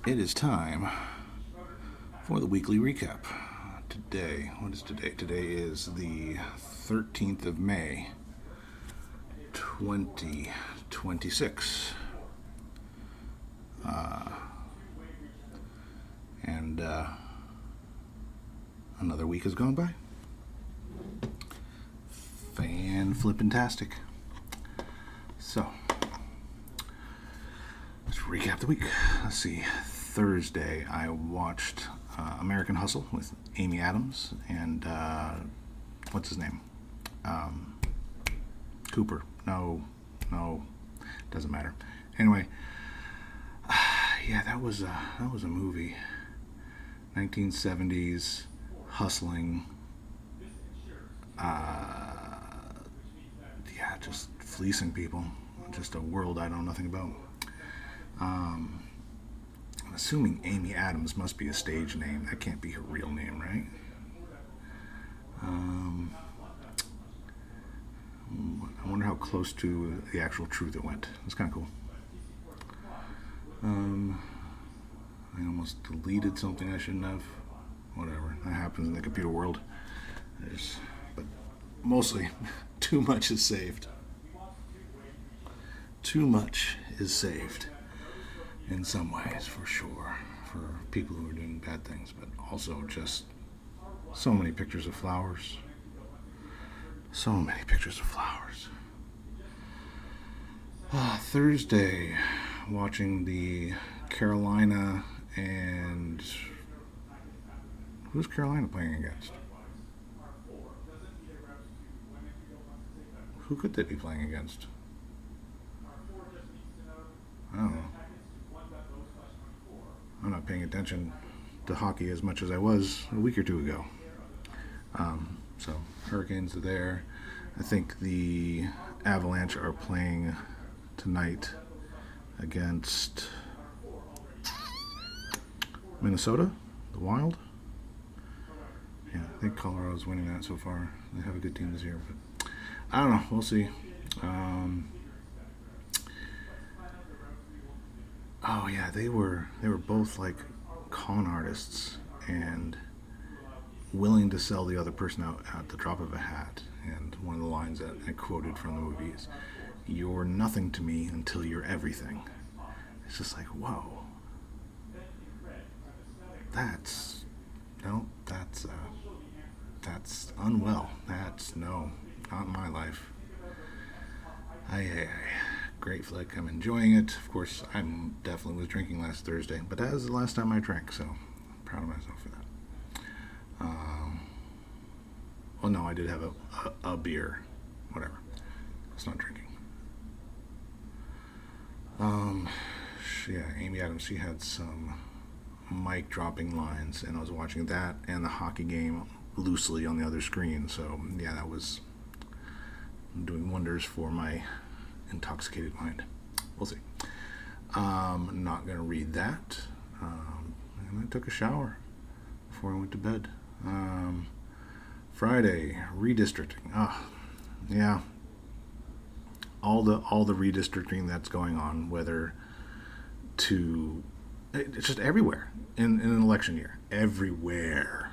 It is time for the weekly recap. Today, what is today? Today is the 13th of May, 2026. And another week has gone by. Fan flippin-tastic. So, let's recap the week. Let's see. Thursday, I watched American Hustle with Amy Adams and what's his name? Cooper. No, doesn't matter. Anyway, yeah, that was a movie. 1970s hustling. Yeah, just fleecing people. Just a world I know nothing about. I'm assuming Amy Adams must be a stage name. That can't be her real name, right? Um, I wonder how close to the actual truth it went. It's kind of cool. I almost deleted something I shouldn't have. Whatever. That happens in the computer world. But mostly, too much is saved. Too much is saved. In some ways, for sure. For people who are doing bad things, but also just so many pictures of flowers. So many pictures of flowers. Thursday, watching the Carolina and who's Carolina playing against? Who could they be playing against? I don't know. I'm not paying attention to hockey as much as I was a week or two ago. So Hurricanes are there. I think the Avalanche are playing tonight against Minnesota, the Wild. Yeah, I think Colorado's winning that so far. They have a good team this year, but I don't know. We'll see. Oh yeah, they were both like con artists and willing to sell the other person out at the drop of a hat. And one of the lines that I quoted from the movie is, "You're nothing to me until you're everything." It's just like, whoa, that's no, that's unwell. That's no, not in my life. I great flick. I'm enjoying it. Of course, I definitely was drinking last Thursday, but that was the last time I drank, so I'm proud of myself for that. Um, well, no, I did have a beer. Whatever. It's not drinking. Um, yeah, Amy Adams, she had some mic dropping lines, and I was watching that and the hockey game loosely on the other screen. So, yeah, that was doing wonders for my intoxicated mind. We'll see. Not going to read that. And I took a shower before I went to bed. Friday, redistricting. Yeah, all the redistricting that's going on, whether to it's just everywhere in an election year, everywhere.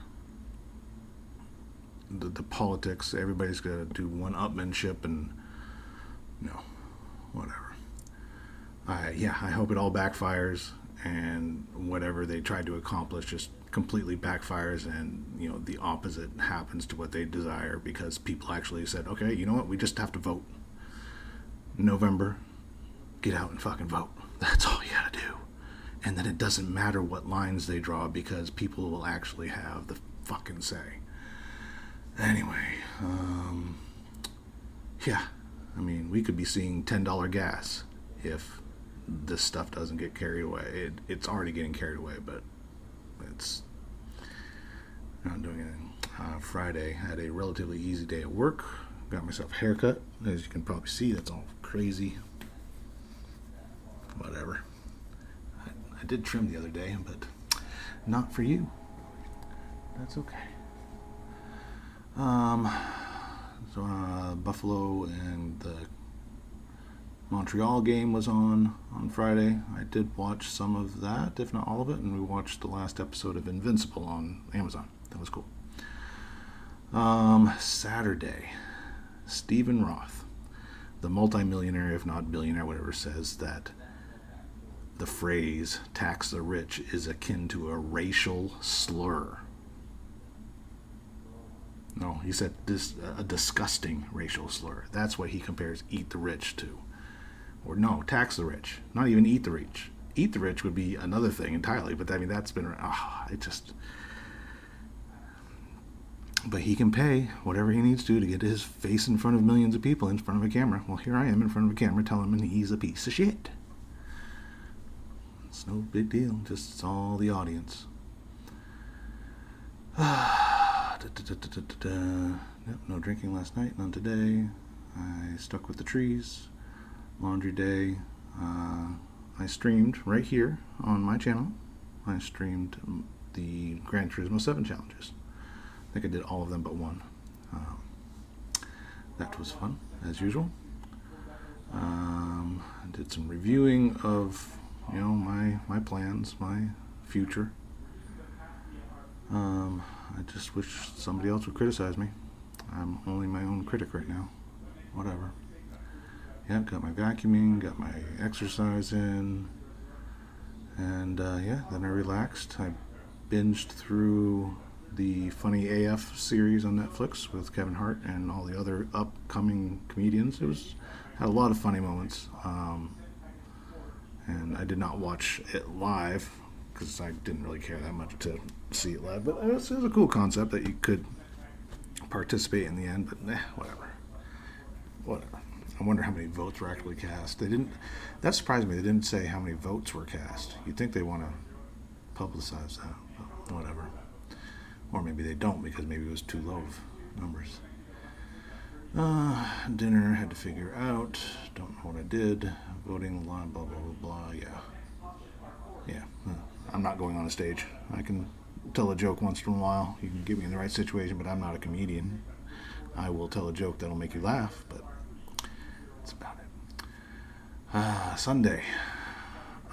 The politics, everybody's got to do one-upmanship and no, whatever. Yeah, I hope it all backfires and whatever they tried to accomplish just completely backfires and the opposite happens to what they desire because people actually said, okay, you know what, we just have to vote. November, get out and fucking vote. That's all you gotta do. And then it doesn't matter what lines they draw because people will actually have the fucking say. Anyway, yeah, I mean, we could be seeing $10 gas if this stuff doesn't get carried away. It's already getting carried away, but it's not doing anything. Friday, had a relatively easy day at work. Got myself a haircut. As you can probably see, that's all crazy. Whatever. I did trim the other day, but not for you. That's okay. So Buffalo and the Montreal game was on Friday. I did watch some of that, if not all of it, and we watched the last episode of Invincible on Amazon. That was cool. Saturday, Stephen Roth, the multimillionaire, if not billionaire, whatever, says that the phrase tax the rich is akin to a racial slur. No, he said this a disgusting racial slur. That's what he compares eat the rich to. Or no, tax the rich. Not even eat the rich. Eat the rich would be another thing entirely, but I mean that's been it just. But he can pay whatever he needs to get his face in front of millions of people in front of a camera. Well, here I am in front of a camera telling him he's a piece of shit. It's no big deal. Just it's all the audience. Yep, no drinking last night, none today. I stuck with the trees. Laundry day. I streamed right here on my channel. I streamed the Gran Turismo 7 challenges. I think I did all of them but one. That was fun, as usual. I did some reviewing of, my plans, my future. I just wish somebody else would criticize me. I'm only my own critic right now. Whatever. Yeah, got my vacuuming, got my exercise in, and then I relaxed. I binged through the Funny AF series on Netflix with Kevin Hart and all the other upcoming comedians. Had a lot of funny moments, and I did not watch it live because I didn't really care that much to see it live. But it was a cool concept that you could participate in the end. But whatever. I wonder how many votes were actually cast. That surprised me. They didn't say how many votes were cast. You'd think they want to publicize that, but whatever. Or maybe they don't because maybe it was too low of numbers. Dinner had to figure out. Don't know what I did. Voting line, blah, blah, blah, blah. Yeah. I'm not going on a stage. I can tell a joke once in a while. You can get me in the right situation, but I'm not a comedian. I will tell a joke that'll make you laugh, but that's about it. Sunday,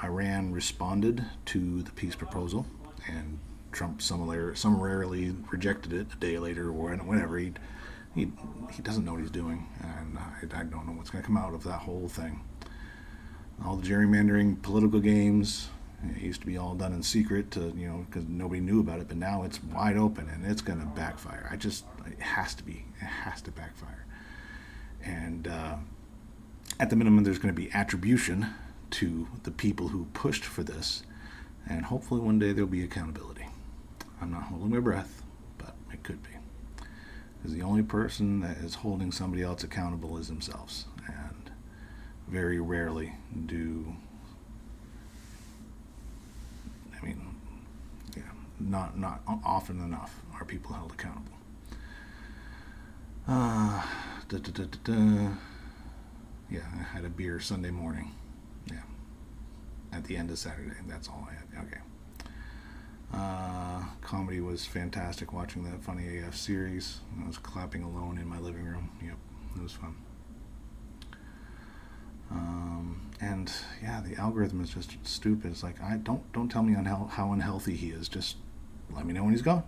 Iran responded to the peace proposal, and Trump summarily rejected it a day later or whenever. He doesn't know what he's doing, and I don't know what's going to come out of that whole thing. All the gerrymandering, political games, it used to be all done in secret, because nobody knew about it, but now it's wide open, and it's going to backfire. It has to backfire. And at the minimum, there's going to be attribution to the people who pushed for this, and hopefully one day there'll be accountability. I'm not holding my breath, but it could be. Because the only person that is holding somebody else accountable is themselves, and very rarely not often enough are people held accountable. Yeah, I had a beer Sunday morning. Yeah, at the end of Saturday. That's all I had. Okay. Comedy was fantastic watching that Funny AF series. I was clapping alone in my living room. Yep, it was fun. And yeah, the algorithm is just stupid. It's like, don't tell me how unhealthy he is. Just let me know when he's gone.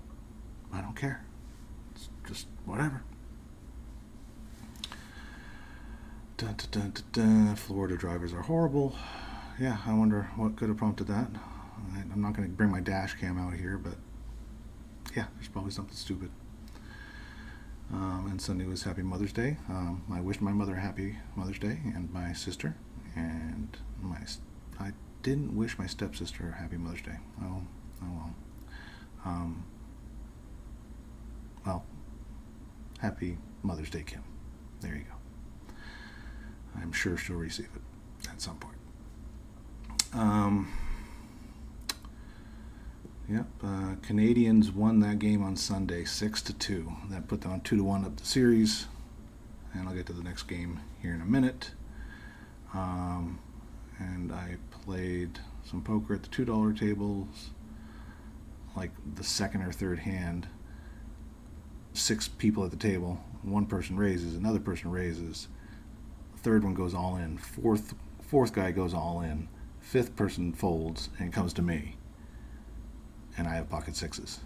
I don't care. It's just whatever. Florida drivers are horrible. Yeah, I wonder what could have prompted that. I'm not going to bring my dash cam out here, but yeah, there's probably something stupid. And Sunday was Happy Mother's Day. I wished my mother a Happy Mother's Day, and my sister, and I didn't wish my stepsister a Happy Mother's Day. Oh well. Well, Happy Mother's Day, Kim. There you go. I'm sure she'll receive it at some point. Canadians won that game on Sunday 6-2. That put them on 2-1 up the series, and I'll get to the next game here in a minute. And I played some poker at the $2 tables, like the second or third hand. 6 people at the table. One person raises, another person raises. third one goes all in. Fourth guy goes all in. Fifth person folds and comes to me, and I have pocket sixes,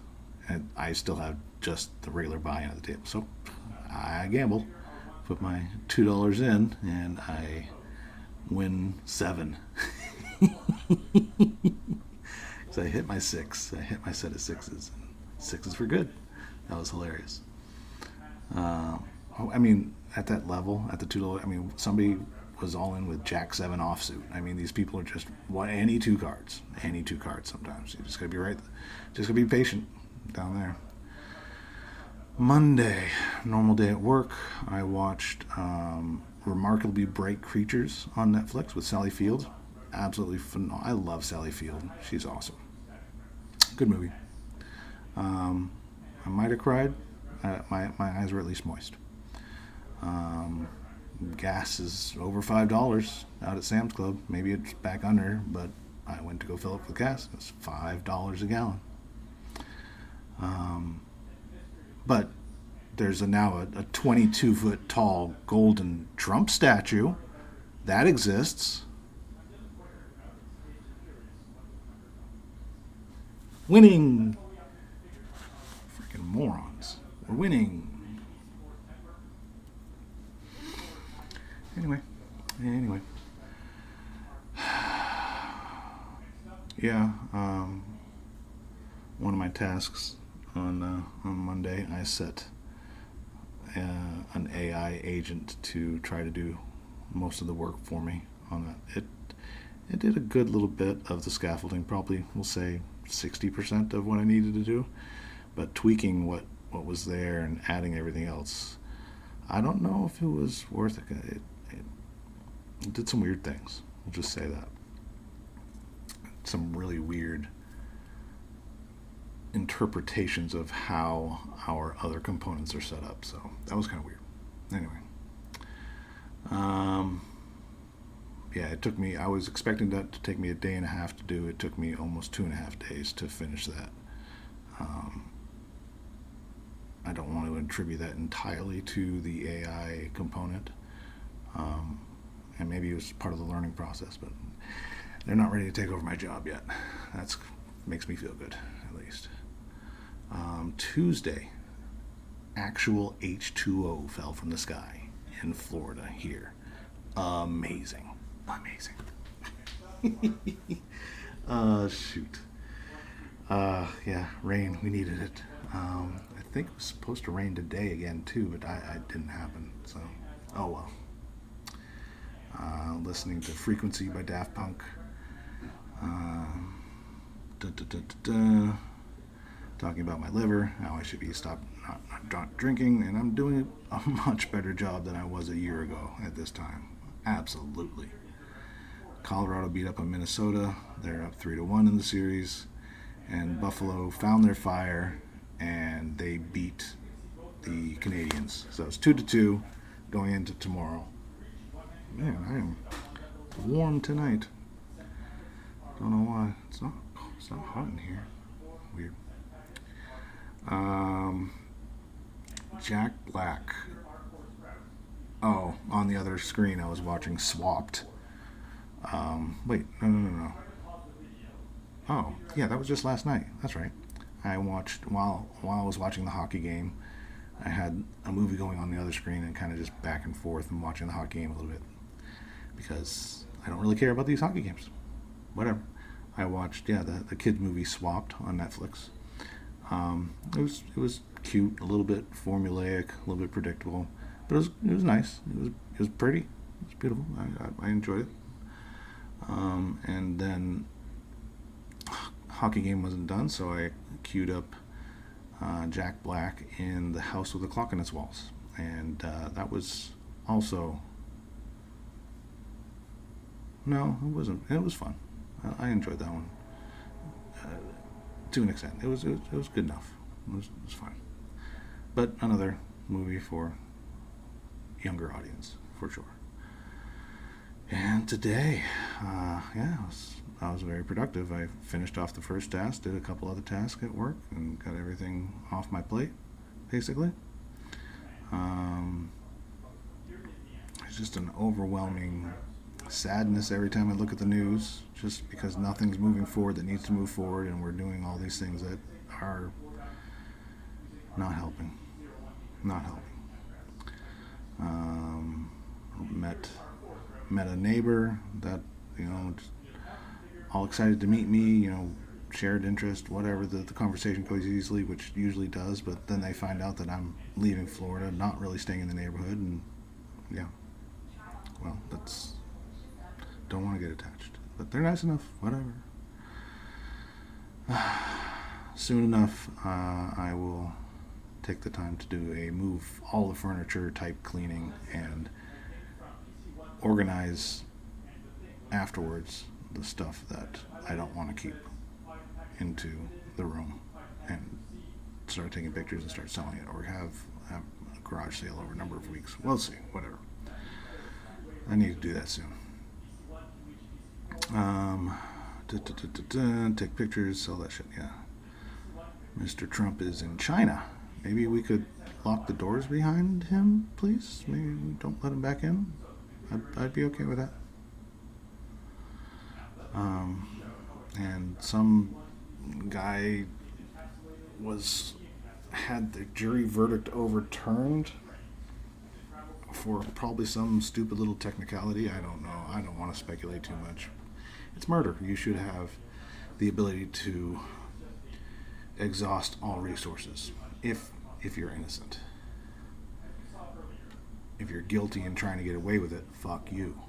and I still have just the regular buy-in at the table. So I gamble, put my $2 in, and I win 7. So I hit my 6. I hit my set of sixes. Sixes were good. That was hilarious. I mean, at that level, at the $2, I mean, somebody was all in with Jack 7 offsuit. I mean, these people are just any two cards sometimes. You just gotta be right, just gotta be patient down there. Monday, normal day at work. I watched Remarkably Bright Creatures on Netflix with Sally Field. Absolutely phenomenal. I love Sally Field. She's awesome. Good movie. I might have cried. My eyes were at least moist. Gas is over $5 out at Sam's Club. Maybe it's back under, but I went to go fill up with gas. It was $5 a gallon. But there's now a 22-foot tall golden Trump statue that exists. Winning. Freaking morons. We're winning. Anyway. Yeah, one of my tasks on Monday, I set an AI agent to try to do most of the work for me on that. It did a good little bit of the scaffolding, probably, we'll say, 60% of what I needed to do, but tweaking what was there and adding everything else, I don't know if it was worth it. It did some weird things, we'll just say that. Some really weird interpretations of how our other components are set up, so that was kind of weird. Anyway, yeah, it took me, I was expecting that to take me a day and a half to do. It took me almost 2.5 days to finish that. I don't want to attribute that entirely to the AI component, and maybe it was part of the learning process, but they're not ready to take over my job yet. That makes me feel good, at least. Tuesday, actual H2O fell from the sky in Florida here. Amazing. Shoot. Yeah, rain. We needed it. I think it was supposed to rain today again too, but it didn't happen. So, oh well. Listening to Frequency by Daft Punk. Talking about my liver, how I should be not drinking, and I'm doing a much better job than I was a year ago at this time. Absolutely. Colorado beat up on Minnesota. They're up 3-1 in the series, and Buffalo found their fire and they beat the Canadians. So it's 2-2 going into tomorrow. Man, I am warm tonight. Don't know why. It's not hot in here. Weird. Jack Black. Oh, on the other screen I was watching Swapped. Wait, no. Oh, yeah, that was just last night. That's right. I watched, while I was watching the hockey game, I had a movie going on the other screen and kind of just back and forth and watching the hockey game a little bit. Because I don't really care about these hockey games. Whatever. I watched, the kids movie Swapped on Netflix. It was cute, a little bit formulaic, a little bit predictable, but it was nice. It was pretty. It was beautiful. I enjoyed it. And then hockey game wasn't done, so I queued up Jack Black in The House with a Clock in Its Walls, and that was also no, it wasn't. It was fun. I enjoyed that one to an extent. It was good enough. It was fine. But another movie for younger audience, for sure. And today, I was very productive. I finished off the first task, did a couple other tasks at work, and got everything off my plate, basically. It's just an overwhelming sadness every time I look at the news, just because nothing's moving forward that needs to move forward, and we're doing all these things that are not helping. Not helping. Met a neighbor that, all excited to meet me, shared interest, whatever. The conversation goes easily, which usually does, but then they find out that I'm leaving Florida, not really staying in the neighborhood, and yeah, well, that's, don't want to get attached. But they're nice enough, whatever. Soon enough, I will take the time to do a move all the furniture type cleaning and organize afterwards the stuff that I don't want to keep into the room, and start taking pictures and start selling it, or have a garage sale over a number of weeks. We'll see, whatever. I need to do that soon. Take pictures, sell that shit, yeah. Mr. Trump is in China. Maybe we could lock the doors behind him, please? Maybe don't let him back in. I'd be okay with that. And some guy had the jury verdict overturned for probably some stupid little technicality. I don't know. I don't want to speculate too much. It's murder. You should have the ability to exhaust all resources if you're innocent. If you're guilty and trying to get away with it, fuck you.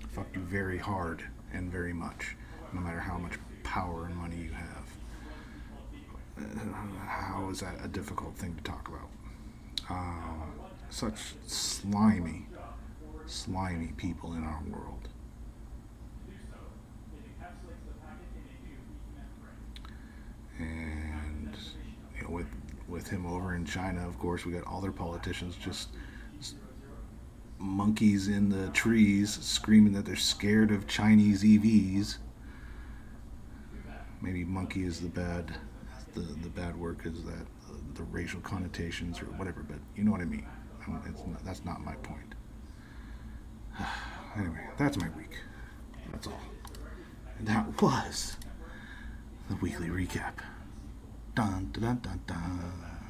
Fuck you very hard and very much, no matter how much power and money you have. How is that a difficult thing to talk about? Such slimy people in our world. And with him over in China, of course, we got all their politicians just monkeys in the trees screaming that they're scared of Chinese EVs. Maybe monkey is the bad word, because that the racial connotations or whatever, but you know what I mean. That's not my point. Anyway, that's my week. That's all. And that was the weekly recap. Dun dun dun dun dun.